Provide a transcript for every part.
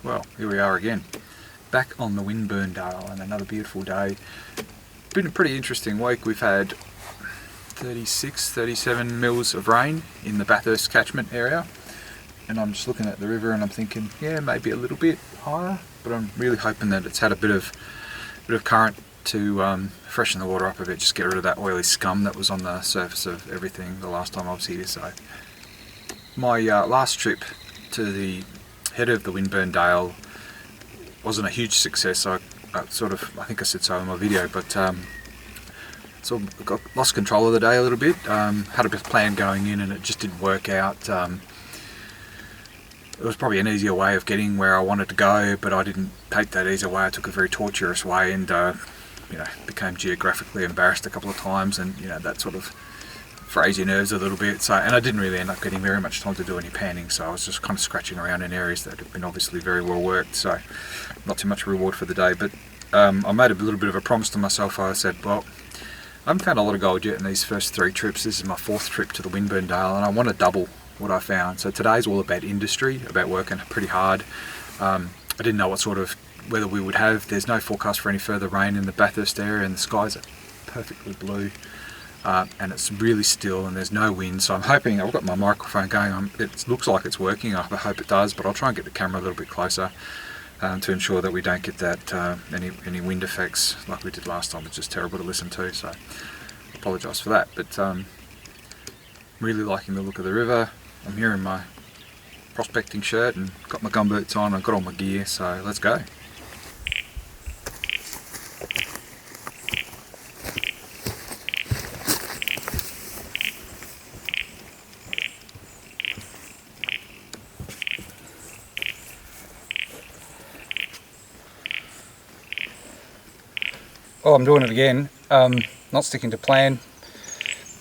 Well, here we are again, back on the Winburndale, and another beautiful day. Been a pretty interesting week. We've had 36, 37 mils of rain in the Bathurst catchment area, and I'm just looking at the river and I'm thinking, yeah, maybe a little bit higher, but I'm really hoping that it's had a bit of current to freshen the water up a bit, just get rid of that oily scum that was on the surface of everything the last time I was here. So my last trip to the head of the Winburndale wasn't a huge success. I think I said so in my video, but sort of lost control of the day a little bit. Had a bit of plan going in and it just didn't work out. It was probably an easier way of getting where I wanted to go, but I didn't take that easier way. I took a very tortuous way and became geographically embarrassed a couple of times, and that sort of frays your nerves a little bit. So, and I didn't really end up getting very much time to do any panning, so I was just kind of scratching around in areas that have been obviously very well worked, so not too much reward for the day. But I made a little bit of a promise to myself. I said, well, I haven't found a lot of gold yet in these first 3 trips. This is my 4th trip to the Winburndale, and I want to double what I found. So today's all about industry, about working pretty hard. I didn't know what sort of weather we would have. There's no forecast for any further rain in the Bathurst area, and the skies are perfectly blue, and it's really still and there's no wind. So I'm hoping, I've got my microphone going, it looks like it's working. I hope it does, but I'll try and get the camera a little bit closer to ensure that we don't get that any wind effects like we did last time, which is terrible to listen to. So I apologise for that, but really liking the look of the river. I'm here in my prospecting shirt and got my gumboots on. I've got all my gear, so let's go. Oh, I'm doing it again. Not sticking to plan.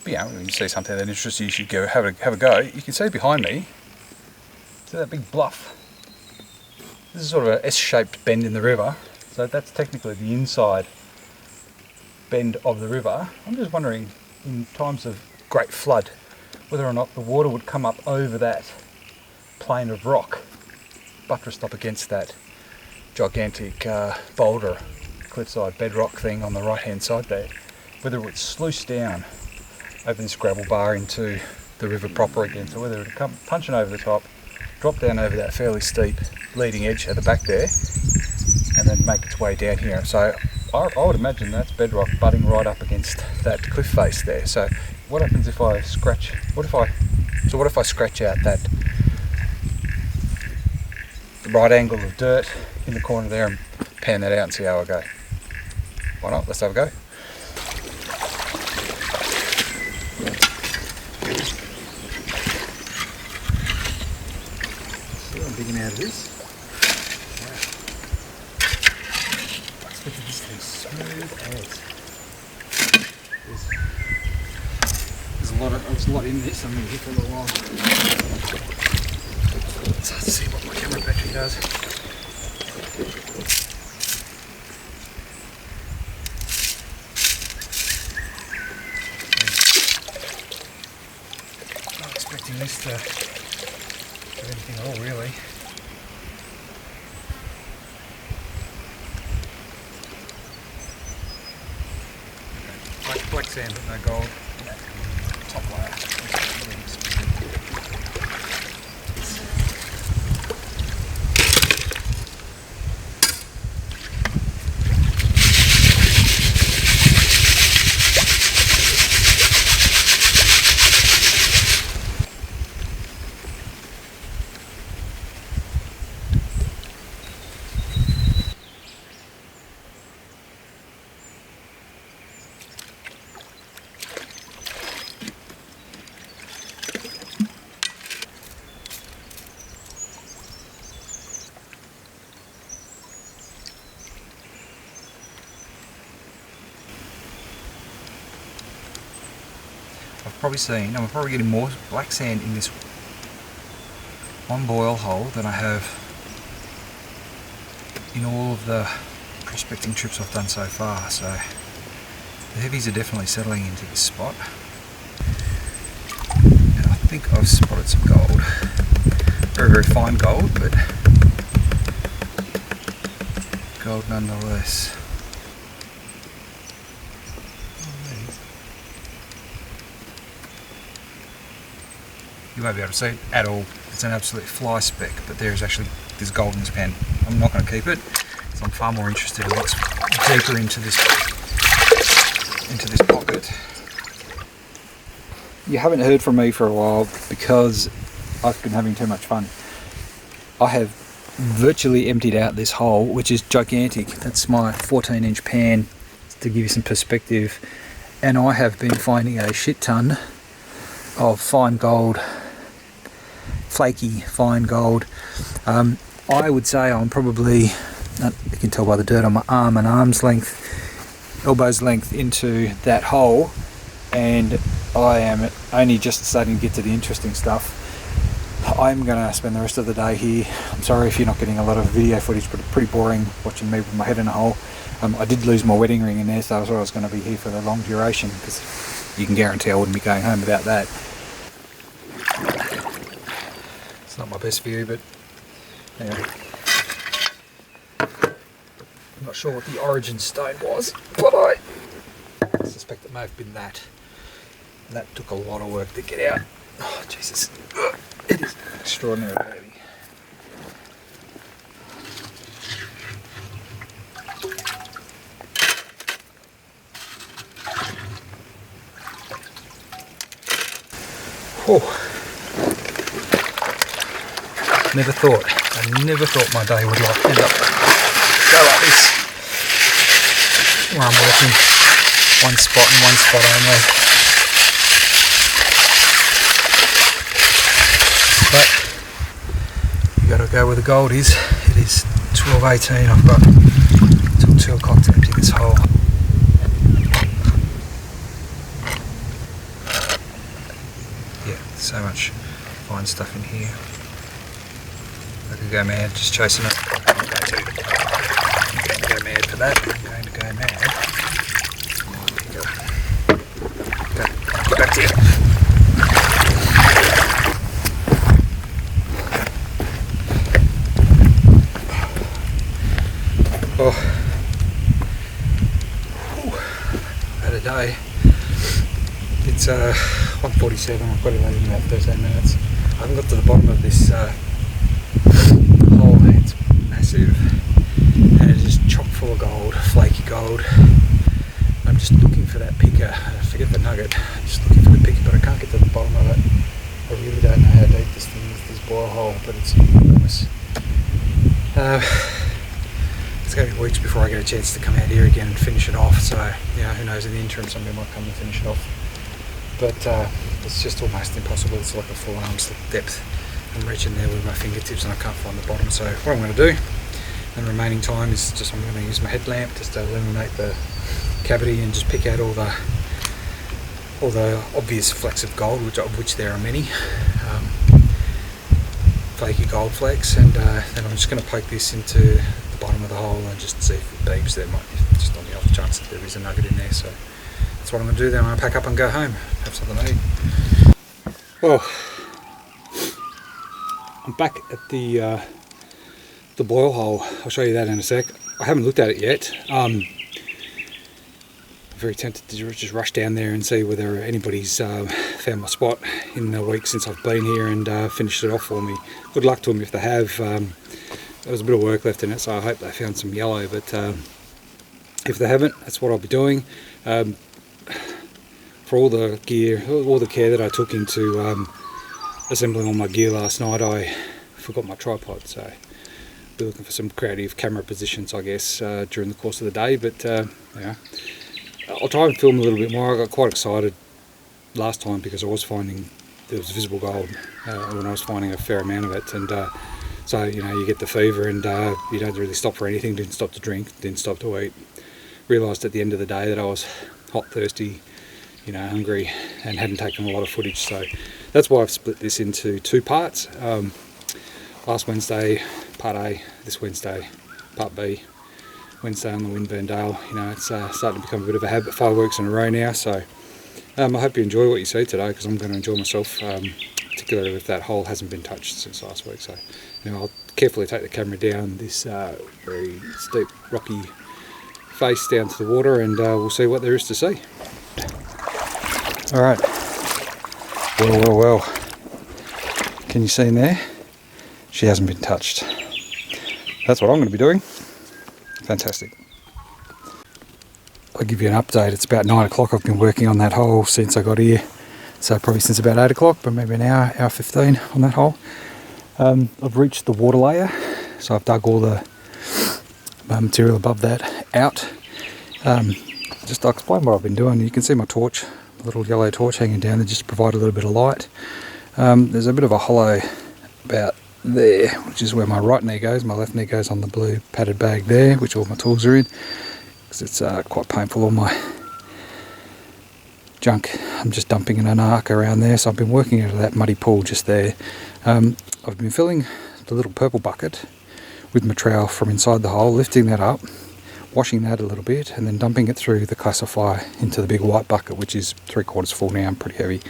But, when you see something that interests you, you should go have a go. You can see behind me, see that big bluff? This is sort of an S-shaped bend in the river, so that's technically the inside bend of the river. I'm just wondering, in times of great flood, whether or not the water would come up over that plain of rock, buttressed up against that gigantic boulder, cliffside bedrock thing on the right hand side there, whether it would sluice down over this gravel bar into the river proper again, so whether it would come punching over the top, drop down over that fairly steep leading edge at the back there, and then make its way down here. So I would imagine that's bedrock butting right up against that cliff face there. So what happens if I scratch, what if I scratch out that right angle of dirt in the corner there and pan that out and see how I go? Why not? Let's have a go. See what I'm digging out of this. Wow. I expected this to be smooth as. There's a lot in this. I'm going to get for a little while. Let's see what my camera battery does. Not expecting this to do anything at all, really. Black sand but no gold. Top layer. I'm probably getting more black sand in this one boil hole than I have in all of the prospecting trips I've done so far. So the heavies are definitely settling into this spot. And I think I've spotted some gold. Very, very fine gold, but gold nonetheless. You won't be able to see it at all. It's an absolute fly speck, but there's actually this gold in this pen. I'm not going to keep it, so I'm far more interested in what's deeper into this pocket. You haven't heard from me for a while because I've been having too much fun. I have virtually emptied out this hole, which is gigantic. That's my 14-inch pan, to give you some perspective. And I have been finding a shit ton of fine gold, flaky fine gold. I would say I'm probably, you can tell by the dirt on my arm, an arm's length, elbow's length into that hole, and I am only just starting to get to the interesting stuff. I'm going to spend the rest of the day here. I'm sorry if you're not getting a lot of video footage, but it's pretty boring watching me with my head in a hole. I did lose my wedding ring in there, so I thought I was going to be here for the long duration, because you can guarantee I wouldn't be going home without that. It's not my best view, but anyway. I'm not sure what the origin stone was, but I suspect it may have been that. And that took a lot of work to get out. Oh, Jesus. It is extraordinary, baby. Oh. I never thought my day would end up go like this, where I'm working one spot and one spot only. But you got to go where the gold is. It is 12:18. I've got till 2 o'clock to empty this hole. Yeah, so much fine stuff in here. I could go mad just chasing it. I'm going to go mad for that. I'm going to go mad. Get back to you. Oh, had a day. It's 1:47. I've got it late in about 13 minutes. I haven't got to the bottom of this hole. It's massive, and it is chock full of gold, flaky gold. I'm just looking for that picker. I forget the nugget. I'm just looking for the picker, but I can't get to the bottom of it. I really don't know how deep this thing is, this boil hole, but it's enormous. It's going to be weeks before I get a chance to come out here again and finish it off, so who knows, in the interim somebody might come and finish it off. But it's just almost impossible. It's like a full arm's depth. I'm reaching there with my fingertips and I can't find the bottom, so what I'm going to do in the remaining time is just I'm going to use my headlamp just to illuminate the cavity and just pick out all the obvious flecks of gold, which there are many. Flaky gold flakes, and then I'm just going to poke this into the bottom of the hole and just see if it beeps. There might be, just on the off chance that there is a nugget in there. So that's what I'm going to do. Then I'm going to pack up and go home, have something to eat. Well, I'm back at the boil hole. I'll show you that in a sec. I haven't looked at it yet. Very tempted to just rush down there and see whether anybody's found my spot in the week since I've been here and finished it off for me. Good luck to them if they have. There was a bit of work left in it, so I hope they found some yellow, but if they haven't, that's what I'll be doing. For all the gear, all the care that I took into assembling all my gear last night, I forgot my tripod, so be looking for some creative camera positions, I guess, during the course of the day. But I'll try and film a little bit more. I got quite excited last time because I was finding there was visible gold when I was finding a fair amount of it, and so you get the fever, and you don't really stop for anything. Didn't stop to drink, didn't stop to eat. Realised at the end of the day that I was hot, thirsty, hungry, and hadn't taken a lot of footage. So that's why I've split this into 2 parts. Last Wednesday, part A. This Wednesday, part B. Wednesday on the Winburndale. It's starting to become a bit of a habit. 5 weeks in a row now. So I hope you enjoy what you see today, because I'm going to enjoy myself, particularly if that hole hasn't been touched since last week. So I'll carefully take the camera down this very steep rocky face down to the water, and we'll see what there is to see. Alright, well, can you see in there? She hasn't been touched. That's what I'm going to be doing. Fantastic. I'll give you an update. It's about 9 o'clock. I've been working on that hole since I got here. So probably since about 8 o'clock, but maybe an hour 15 on that hole. I've reached the water layer, so I've dug all the material above that out. Just to explain what I've been doing, you can see my torch, a little yellow torch hanging down there just to provide a little bit of light. There's a bit of a hollow about there, which is where my right knee goes. My left knee goes on the blue padded bag there, which all my tools are in, because it's quite painful. All my junk I'm just dumping in an arc around there, so I've been working out of that muddy pool just there. I've been filling the little purple bucket with my trowel from inside the hole, lifting that up, washing that a little bit, and then dumping it through the classifier into the big white bucket, which is 3/4 full now, pretty heavy.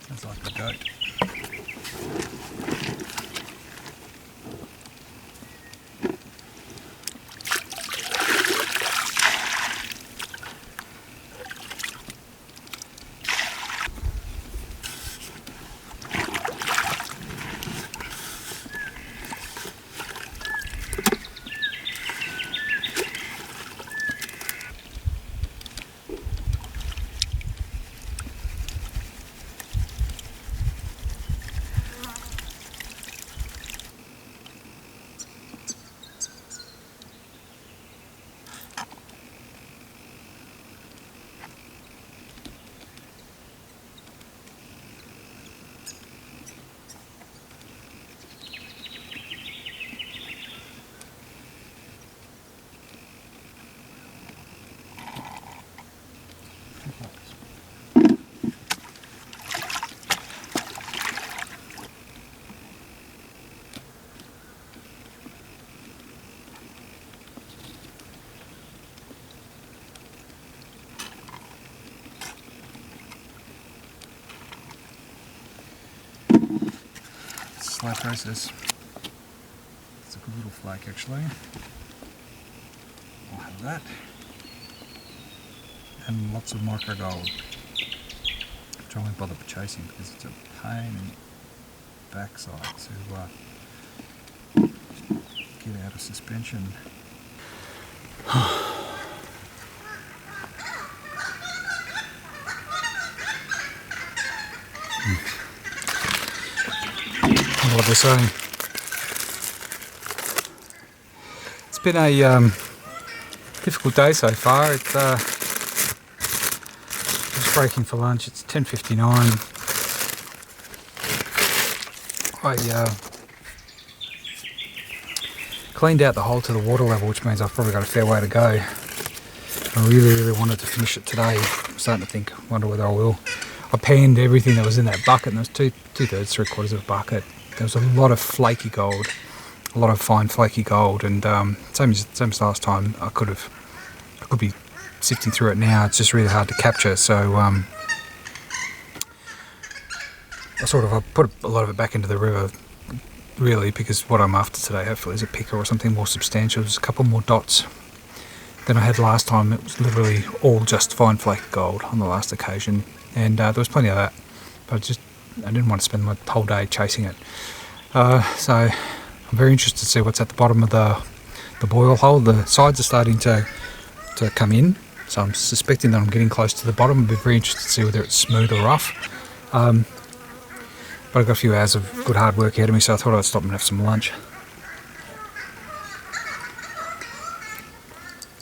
Sounds like a goat. Slow process. It's a good little flake actually. I'll have that. And lots of micro gold, which I won't bother chasing because it's a pain in the backside to get out of suspension. What they're saying. It's been a difficult day so far. It's just breaking for lunch. It's 10:59. I cleaned out the hole to the water level, which means I've probably got a fair way to go. I really wanted to finish it today. I'm starting to think, wonder whether I will. I panned everything that was in that bucket, and there was two-thirds, 3/4 of a bucket. There was a lot of flaky gold, a lot of fine flaky gold, and same as last time. I could be sifting through it now. It's just really hard to capture. So I put a lot of it back into the river, really, because what I'm after today, hopefully, is a picker or something more substantial. There's a couple more dots than I had last time. It was literally all just fine flaky gold on the last occasion, and there was plenty of that, but I didn't want to spend my whole day chasing it. So I'm very interested to see what's at the bottom of the boil hole. The sides are starting to come in, so I'm suspecting that I'm getting close to the bottom. I'd be very interested to see whether it's smooth or rough. But I've got a few hours of good hard work ahead of me, so I thought I'd stop and have some lunch.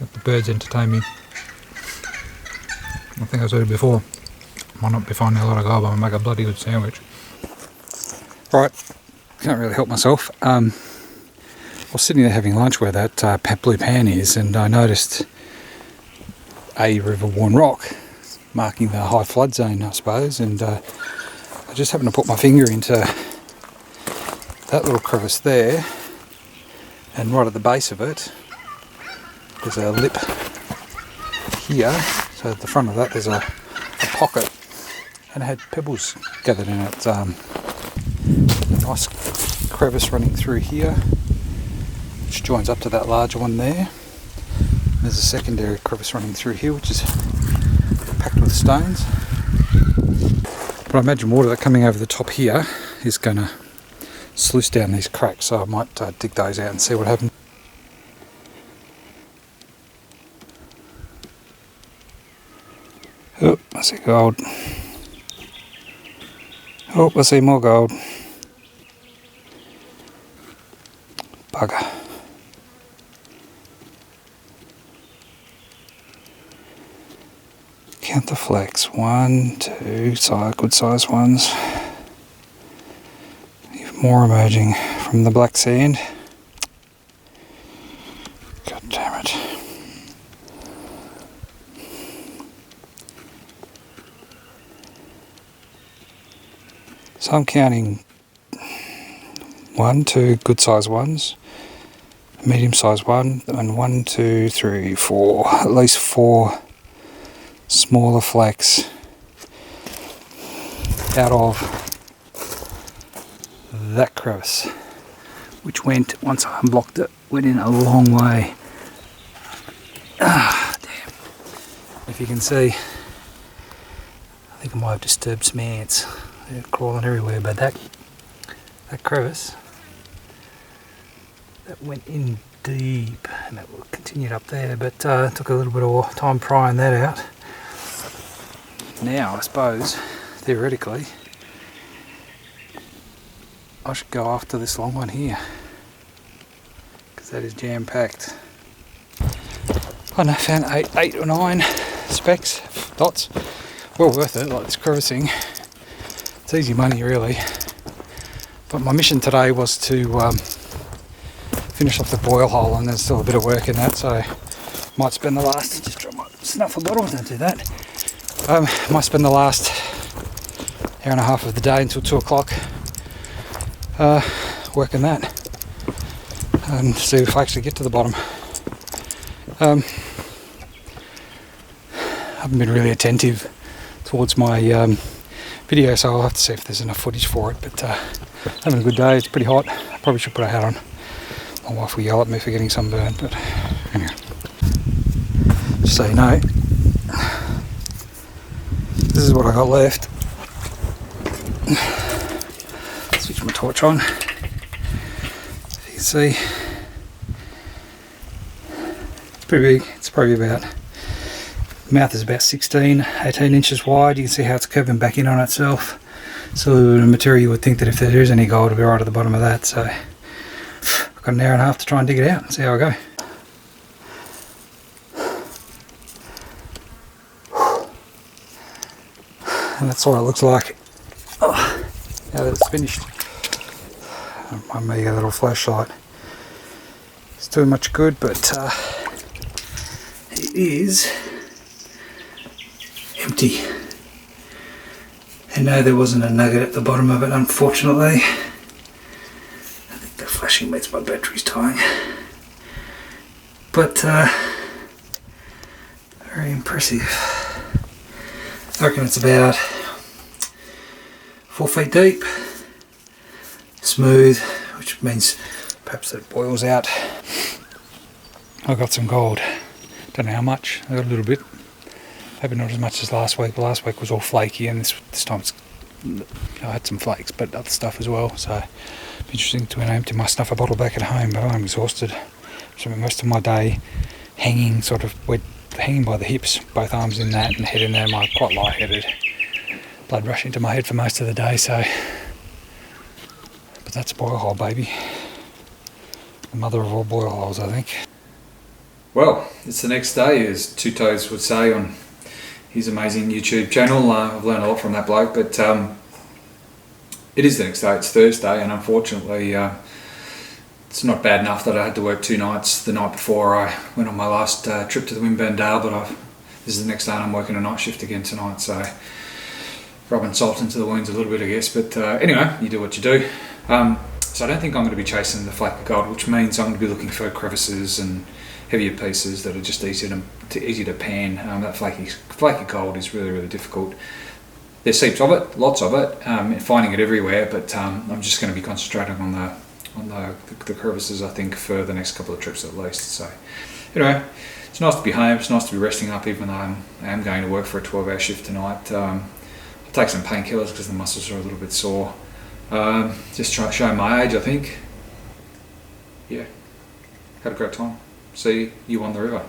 Let the birds entertain me. I think I said it before. Might not be finding a lot of gold, but I'll make a bloody good sandwich. Right, can't really help myself. I was sitting there having lunch where that blue pan is, and I noticed a river-worn rock marking the high flood zone, I suppose, and I just happened to put my finger into that little crevice there, and right at the base of it there's a lip here, so at the front of that there's a pocket and it had pebbles gathered in it. A nice crevice running through here, which joins up to that larger one there. There's a secondary crevice running through here, which is packed with stones. But I imagine water that coming over the top here is going to sluice down these cracks, so I might dig those out and see what happens. Oh, I see gold. Oh, I see more gold. Bugger. Count the flecks. 1, 2, good sized ones. Even more emerging from the black sand. God damn it. So I'm counting 1, 2 good sized ones, a medium sized one, and 1, 2, 3, 4, at least 4 smaller flakes out of that crevice, which went, once I unblocked it, went in a long way. Ah, damn. If you can see, I think I might have disturbed some ants. They're crawling everywhere, but that crevice, that went in deep, and it continued up there, but it took a little bit of time prying that out. Now, I suppose, theoretically, I should go after this long one here, because that is jam-packed. I know, found 8 or 9 specks, dots. Well worth it, like this crevicing. It's easy money, really. But my mission today was to finish off the boil hole, and there's still a bit of work in that, so might spend the last, just drop my snuffer bottle, don't do that. Might spend the last hour and a half of the day until 2 o'clock working that, and see if I actually get to the bottom. I haven't been really attentive towards my video, so I'll have to see if there's enough footage for it, but having a good day. It's pretty hot. I probably should put a hat on. My wife will yell at me for getting sunburned, but anyway, just so you know, this is what I got left. Switch my torch on. As you can see, it's pretty big. It's probably about, the mouth is about 16, 18 inches wide. You can see how it's curving back in on itself. So the material, you would think that if there is any gold, it'll be right at the bottom of that. So I've got an hour and a half to try and dig it out and see how I go. And that's what it looks like now that it's finished. My mega little flashlight. It's doing much good, but it is empty. And no, there wasn't a nugget at the bottom of it, unfortunately. I think the flashing means my battery's dying. But very impressive. I reckon it's about 4 feet deep, smooth, which means perhaps that it boils out. I got some gold. Don't know how much. I got a little bit. Maybe not as much as last week. But last week was all flaky, and this time it's, I had some flakes, but other stuff as well. So interesting to empty my snuffer bottle back at home, but I'm exhausted. Spent most of my day hanging, hanging by the hips, both arms in that and head in there. I'm quite lightheaded. Blood rushing to my head for most of the day, so. But that's a boil hole, baby. The mother of all boil holes, I think. Well, it's the next day, as Two Toes would say on his amazing YouTube channel. I've learned a lot from that bloke, but it is the next day. It's Thursday, and unfortunately it's not bad enough that I had to work 2 nights the night before I went on my last trip to the Winburndale, but this is the next day and I'm working a night shift again tonight, so rubbing salt into the wounds a little bit, I guess. But anyway, you do what you do. So I don't think I'm going to be chasing the flaky gold, which means I'm going to be looking for crevices and heavier pieces that are just easy to pan. That flaky gold is really difficult. There's heaps of it, lots of it, finding it everywhere, but I'm just going to be concentrating on the crevices, I think, for the next couple of trips at least. So anyway, it's nice to be home, it's nice to be resting up, even though I am going to work for a 12-hour shift tonight. I'll take some painkillers because the muscles are a little bit sore. Just showing my age, I think. Yeah, had a great time. See you on the river.